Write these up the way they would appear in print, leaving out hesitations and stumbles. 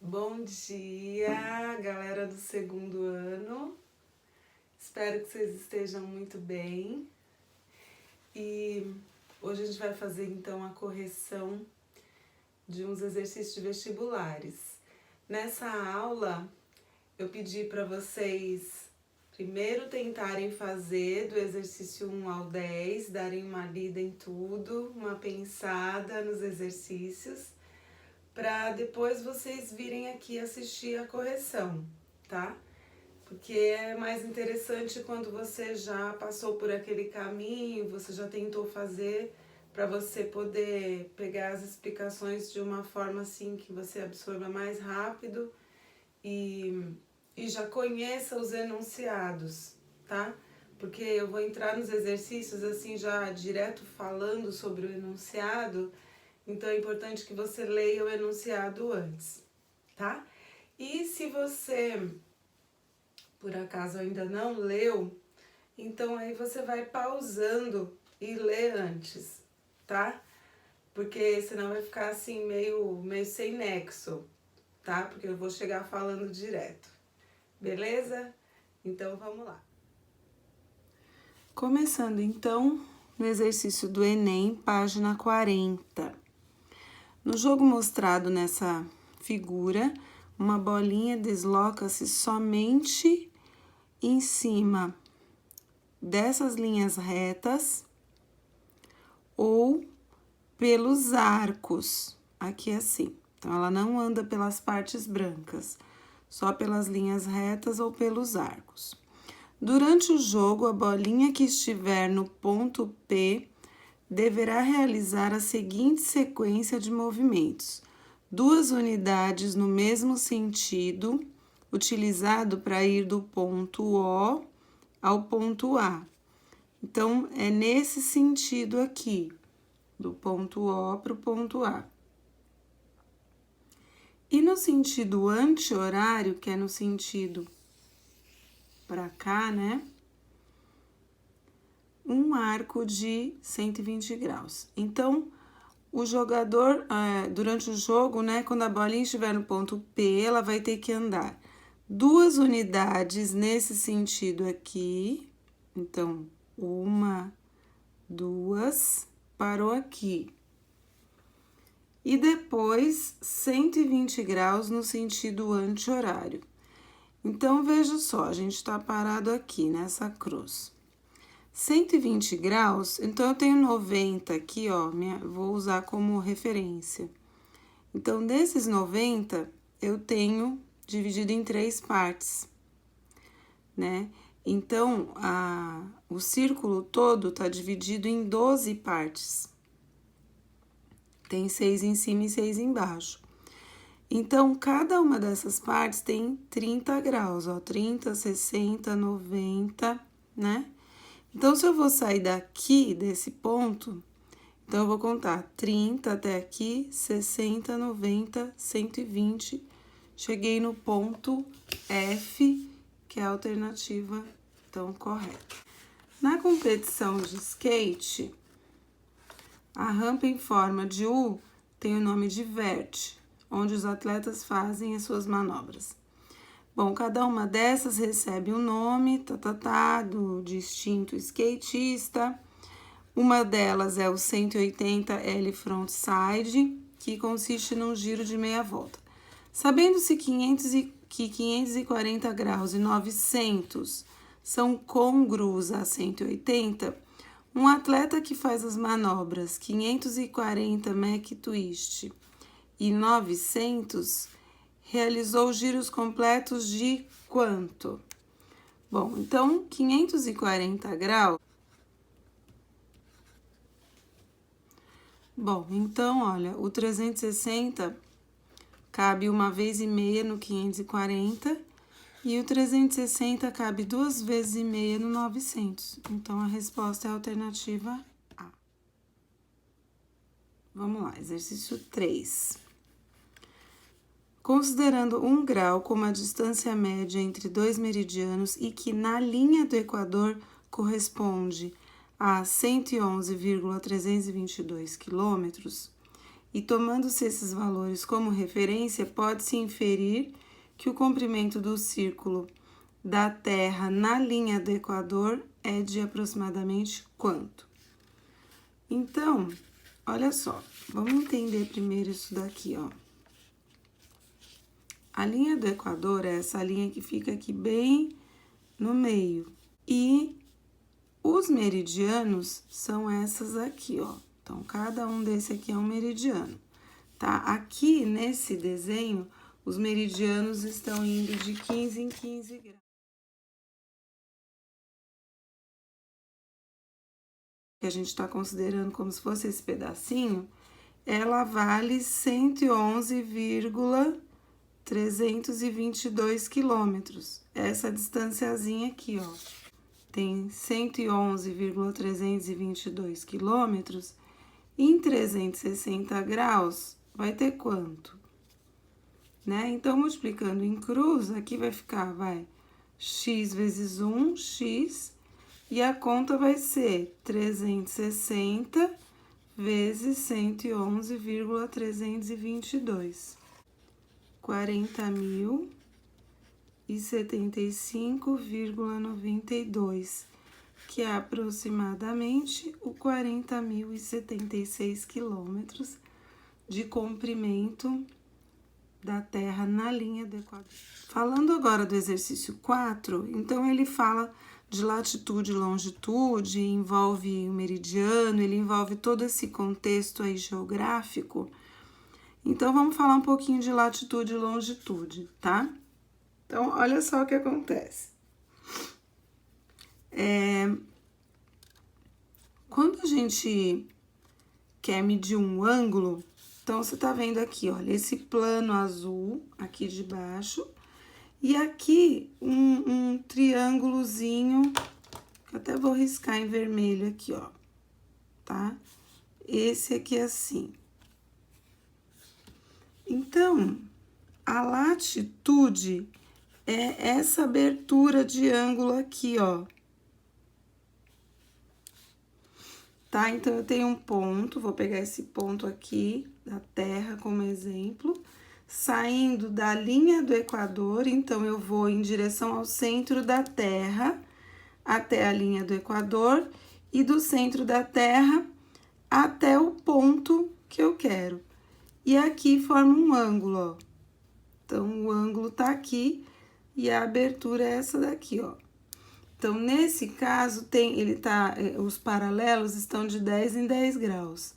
Bom dia, galera do segundo ano. Espero que vocês estejam muito bem. E hoje a gente vai fazer então a correção de uns exercícios de vestibulares. Nessa aula eu pedi para vocês primeiro tentarem fazer do exercício 1 ao 10, darem uma lida em tudo, uma pensada nos exercícios, para depois vocês virem aqui assistir a correção, tá? Porque é mais interessante quando você já passou por aquele caminho, você já tentou fazer, para você poder pegar as explicações de uma forma assim que você absorva mais rápido e já conheça os enunciados, tá? Porque eu vou entrar nos exercícios assim já direto falando sobre o enunciado, então é importante que você leia o enunciado antes, tá? E se você, por acaso, ainda não leu, então aí você vai pausando e lê antes, tá? Porque senão vai ficar assim meio sem nexo, tá? Porque eu vou chegar falando direto, beleza? Então vamos lá. Começando então no exercício do Enem, página 40. No jogo mostrado nessa figura, uma bolinha desloca-se somente em cima dessas linhas retas ou pelos arcos, aqui assim. Então, ela não anda pelas partes brancas, só pelas linhas retas ou pelos arcos. Durante o jogo, a bolinha que estiver no ponto P deverá realizar a seguinte sequência de movimentos: 2 unidades no mesmo sentido, utilizado para ir do ponto O ao ponto A. Então, é nesse sentido aqui, do ponto O para o ponto A. E no sentido anti-horário, que é no sentido para cá, né? Um arco de 120 graus. Então, o jogador, durante o jogo, né, quando a bolinha estiver no ponto P, ela vai ter que andar 2 unidades nesse sentido aqui. Então, 1, 2, parou aqui. E depois, 120 graus no sentido anti-horário. Então, veja só, a gente está parado aqui nessa cruz. 120 graus, então eu tenho 90 aqui, ó, vou usar como referência. Então, desses 90, eu tenho dividido em 3 partes, né? Então, o círculo todo está dividido em 12 partes. Tem 6 em cima e 6 embaixo. Então, cada uma dessas partes tem 30 graus, ó, 30, 60, 90, né? Então, se eu vou sair daqui, desse ponto, então eu vou contar 30 até aqui, 60, 90, 120. Cheguei no ponto F, que é a alternativa, então, correta. Na competição de skate, a rampa em forma de U tem o nome de vert, onde os atletas fazem as suas manobras. Bom, cada uma dessas recebe um nome, do distinto skatista. Uma delas é o 180 L frontside, que consiste num giro de meia volta. Sabendo-se que 540 graus e 900 são côngruos a 180, um atleta que faz as manobras 540 Mac Twist e 900 realizou giros completos de quanto? Bom, então, 540 graus. Bom, então, olha, o 360 cabe 1,5 vezes no 540 e o 360 cabe 2,5 vezes no 900. Então, a resposta é a alternativa A. Vamos lá, exercício 3. Considerando 1 grau como a distância média entre 2 meridianos e que na linha do Equador corresponde a 111,322 quilômetros, E tomando-se esses valores como referência, pode-se inferir que o comprimento do círculo da Terra na linha do Equador é de aproximadamente quanto? Então, olha só, vamos entender primeiro isso daqui, ó. A linha do Equador é essa linha que fica aqui bem no meio. E os meridianos são essas aqui, ó. Então, cada um desse aqui é um meridiano, tá? Aqui, nesse desenho, os meridianos estão indo de 15 em 15 graus. Que a gente está considerando como se fosse esse pedacinho, ela vale 111,322 quilômetros. Essa distanciazinha aqui, ó, tem 111,322 quilômetros. Em 360 graus, vai ter quanto? Né? Então, multiplicando em cruz, aqui vai ficar, x vezes 1, x, e a conta vai ser 360 vezes 111,322. 40.075,92, que é aproximadamente o 40.076 quilômetros de comprimento da Terra na linha do Equador. Falando agora do exercício 4, então ele fala de latitude e longitude, envolve o meridiano, ele envolve todo esse contexto aí geográfico. Então, vamos falar um pouquinho de latitude e longitude, tá? Então, olha só o que acontece. Quando a gente quer medir um ângulo, então, você tá vendo aqui, olha, esse plano azul aqui de baixo, e aqui um triângulozinho, que eu até vou riscar em vermelho aqui, ó, tá? Esse aqui é assim. Então, a latitude é essa abertura de ângulo aqui, ó. Tá? Então, eu tenho um ponto, vou pegar esse ponto aqui da Terra como exemplo, saindo da linha do Equador, então, eu vou em direção ao centro da Terra, até a linha do Equador, e do centro da Terra até o ponto que eu quero. E aqui forma um ângulo, ó. Então, o ângulo tá aqui e a abertura é essa daqui, ó. Então, nesse caso, os paralelos estão de 10 em 10 graus.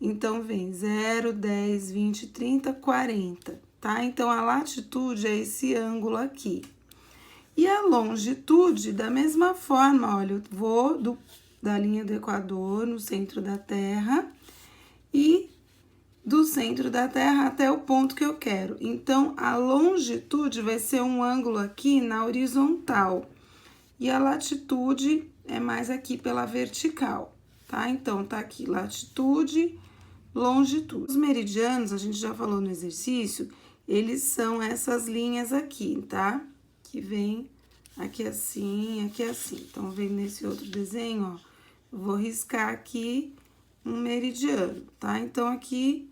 Então, vem 0, 10, 20, 30, 40, tá? Então, a latitude é esse ângulo aqui. E a longitude, da mesma forma, olha, eu vou da linha do Equador, no centro da Terra, e do centro da Terra até o ponto que eu quero. Então, a longitude vai ser um ângulo aqui na horizontal. E a latitude é mais aqui pela vertical, tá? Então, tá aqui latitude, longitude. Os meridianos, a gente já falou no exercício, eles são essas linhas aqui, tá? Que vem aqui assim, aqui assim. Então, vem nesse outro desenho, ó, eu vou riscar aqui um meridiano, tá? Então, aqui,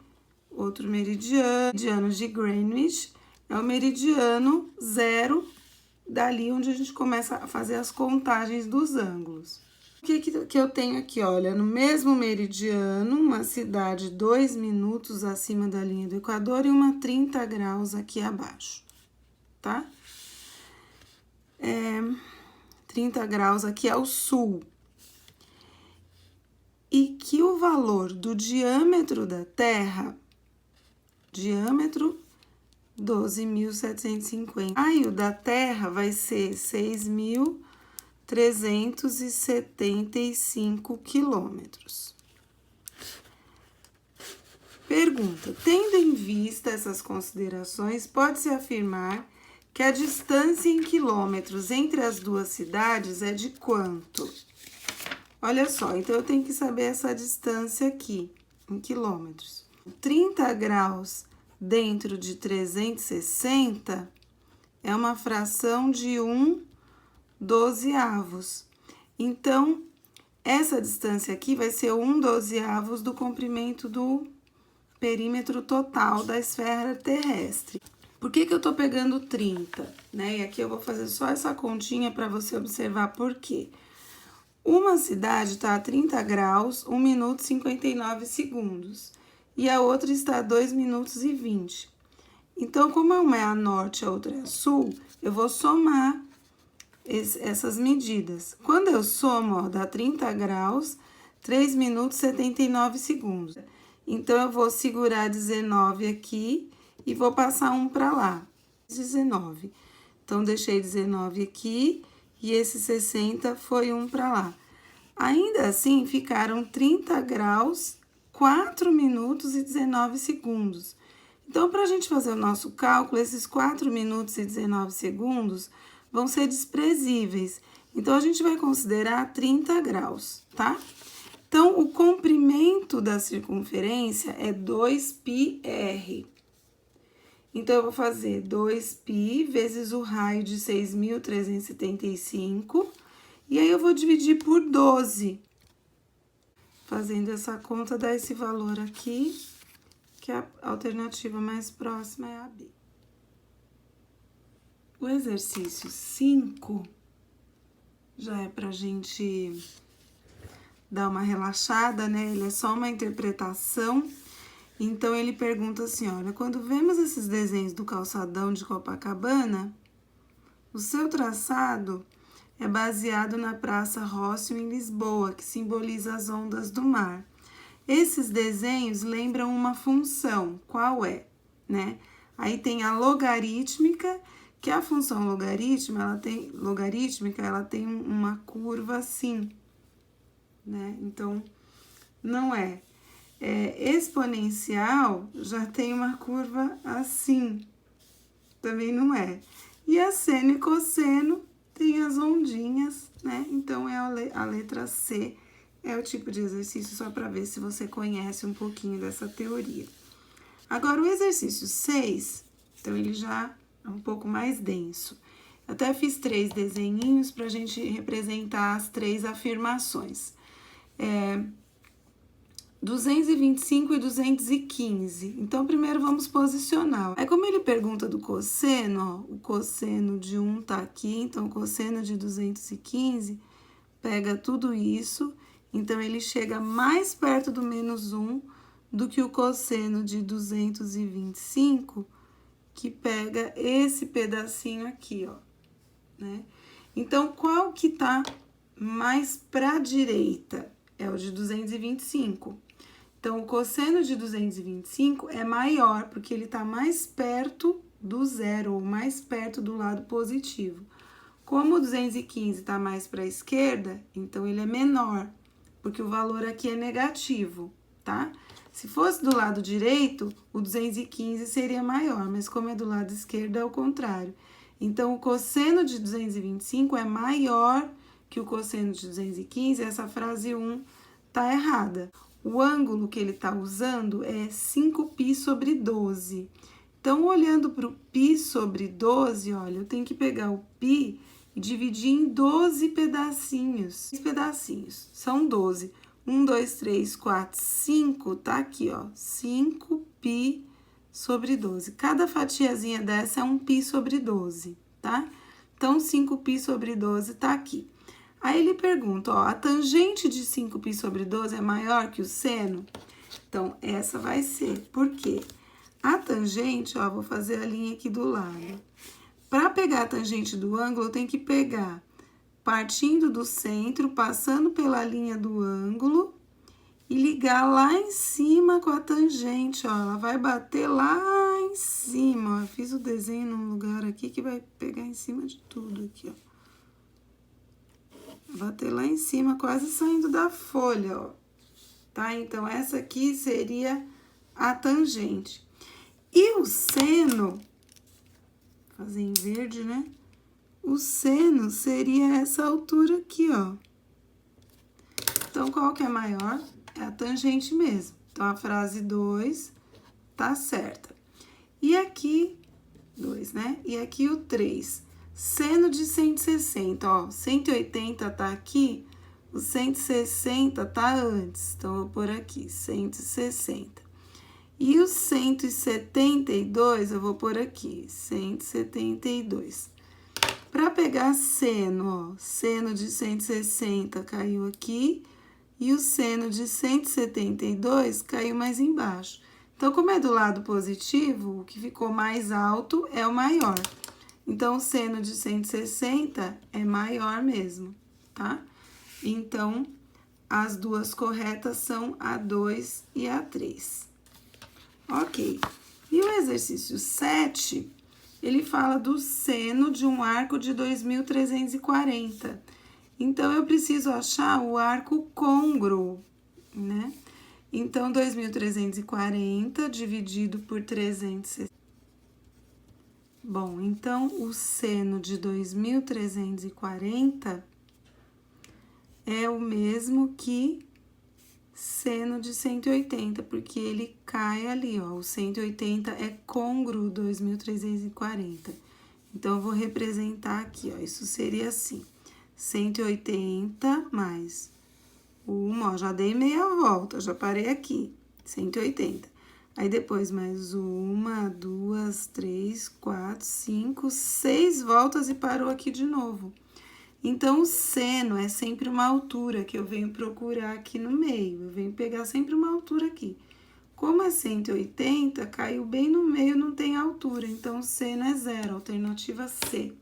outro meridiano de Greenwich, é o meridiano 0, dali onde a gente começa a fazer as contagens dos ângulos. O que eu tenho aqui? Olha, no mesmo meridiano, uma cidade 2 minutos acima da linha do Equador e uma 30 graus aqui abaixo, tá? 30 graus aqui ao sul. E que o valor do diâmetro da Terra, diâmetro 12.750. O raio da Terra vai ser 6.375 quilômetros. Pergunta: tendo em vista essas considerações, pode-se afirmar que a distância em quilômetros entre as duas cidades é de quanto? Olha só, então eu tenho que saber essa distância aqui, em quilômetros. 30 graus dentro de 360 é uma fração de 1/12. Então, essa distância aqui vai ser 1/12 do comprimento do perímetro total da esfera terrestre. Por que eu tô pegando 30, né? E aqui eu vou fazer só essa continha para você observar por quê. Uma cidade está a 30 graus, 1 minuto e 59 segundos. E a outra está a 2 minutos e 20. Então, como uma é a norte e a outra é a sul, eu vou somar essas medidas. Quando eu somo, ó, dá 30 graus, 3 minutos e 79 segundos. Então, eu vou segurar 19 aqui e vou passar um para lá. 19. Então, deixei 19 aqui e esse 60 foi um para lá. Ainda assim, ficaram 30 graus, 4 minutos e 19 segundos. Então, para a gente fazer o nosso cálculo, esses 4 minutos e 19 segundos vão ser desprezíveis. Então, a gente vai considerar 30 graus, tá? Então, o comprimento da circunferência é 2πr. Então, eu vou fazer 2π vezes o raio de 6.375, e aí eu vou dividir por 12. Fazendo essa conta, dá esse valor aqui, que a alternativa mais próxima é a B. O exercício 5 já é pra gente dar uma relaxada, né? Ele é só uma interpretação. Então, ele pergunta assim, olha, quando vemos esses desenhos do calçadão de Copacabana, o seu traçado é baseado na Praça Rócio em Lisboa, que simboliza as ondas do mar. Esses desenhos lembram uma função, qual é, né? Aí tem a logarítmica, que a função logarítmica, ela tem uma curva assim, né? Então, não é. Exponencial já tem uma curva assim, também não é. E a seno e cosseno tem as ondinhas, né? Então, é a letra C, é o tipo de exercício só para ver se você conhece um pouquinho dessa teoria. Agora, o exercício 6, então, ele já é um pouco mais denso. Eu até fiz 3 desenhinhos para a gente representar as 3 afirmações. 225 e 215. Então, primeiro vamos posicionar. Aí, como ele pergunta do cosseno, ó, o cosseno de 1 tá aqui, então o cosseno de 215 pega tudo isso, então ele chega mais perto do menos 1 do que o cosseno de 225, que pega esse pedacinho aqui, ó, né? Então, qual que tá mais pra direita? É o de 225. Então, o cosseno de 225 é maior, porque ele está mais perto do zero, ou mais perto do lado positivo. Como o 215 está mais para a esquerda, então ele é menor, porque o valor aqui é negativo, tá? Se fosse do lado direito, o 215 seria maior, mas como é do lado esquerdo, é o contrário. Então, o cosseno de 225 é maior que o cosseno de 215, essa frase 1 tá errada. O ângulo que ele está usando é 5π sobre 12. Então, olhando para o π sobre 12, olha, eu tenho que pegar o π e dividir em 12 pedacinhos. São 12. 1, 2, 3, 4, 5, tá aqui, ó. 5π sobre 12. Cada fatiazinha dessa é um π sobre 12, tá? Então, 5π sobre 12 tá aqui. Aí ele pergunta, ó, a tangente de 5π sobre 12 é maior que o seno? Então, essa vai ser. Por quê? A tangente, ó, vou fazer a linha aqui do lado. Para pegar a tangente do ângulo, eu tenho que pegar partindo do centro, passando pela linha do ângulo e ligar lá em cima com a tangente, ó. Ela vai bater lá em cima, ó. Eu fiz o desenho num lugar aqui que vai pegar em cima de tudo aqui, ó. Bater lá em cima, quase saindo da folha, ó. Tá? Então, essa aqui seria a tangente. E o seno, vou fazer em verde, né? O seno seria essa altura aqui, ó. Então, qual que é maior? É a tangente mesmo. Então, a frase 2 tá certa. E aqui, 2, né? E aqui o 3. Seno de 160, ó, 180 tá aqui, o 160 tá antes, então, eu vou pôr aqui, 160. E o 172, eu vou pôr aqui, 172. Para pegar seno, ó, seno de 160 caiu aqui, e o seno de 172 caiu mais embaixo. Então, como é do lado positivo, o que ficou mais alto é o maior. Então, o seno de 160 é maior mesmo, tá? Então, as duas corretas são a 2 e a 3. Ok. E o exercício 7, ele fala do seno de um arco de 2.340. Então, eu preciso achar o arco côngruo, né? Então, 2.340 dividido por 360. Bom, então, o seno de 2.340 é o mesmo que seno de 180, porque ele cai ali, ó. O 180 é côngruo 2.340. Então, eu vou representar aqui, ó. Isso seria assim: 180 mais uma, ó, já dei meia volta, já parei aqui, 180. Aí, depois, mais uma, duas, três, quatro, cinco, 6 voltas e parou aqui de novo. Então, o seno é sempre uma altura que eu venho procurar aqui no meio. Eu venho pegar sempre uma altura aqui. Como é 180, caiu bem no meio, não tem altura. Então, o seno é 0, alternativa C.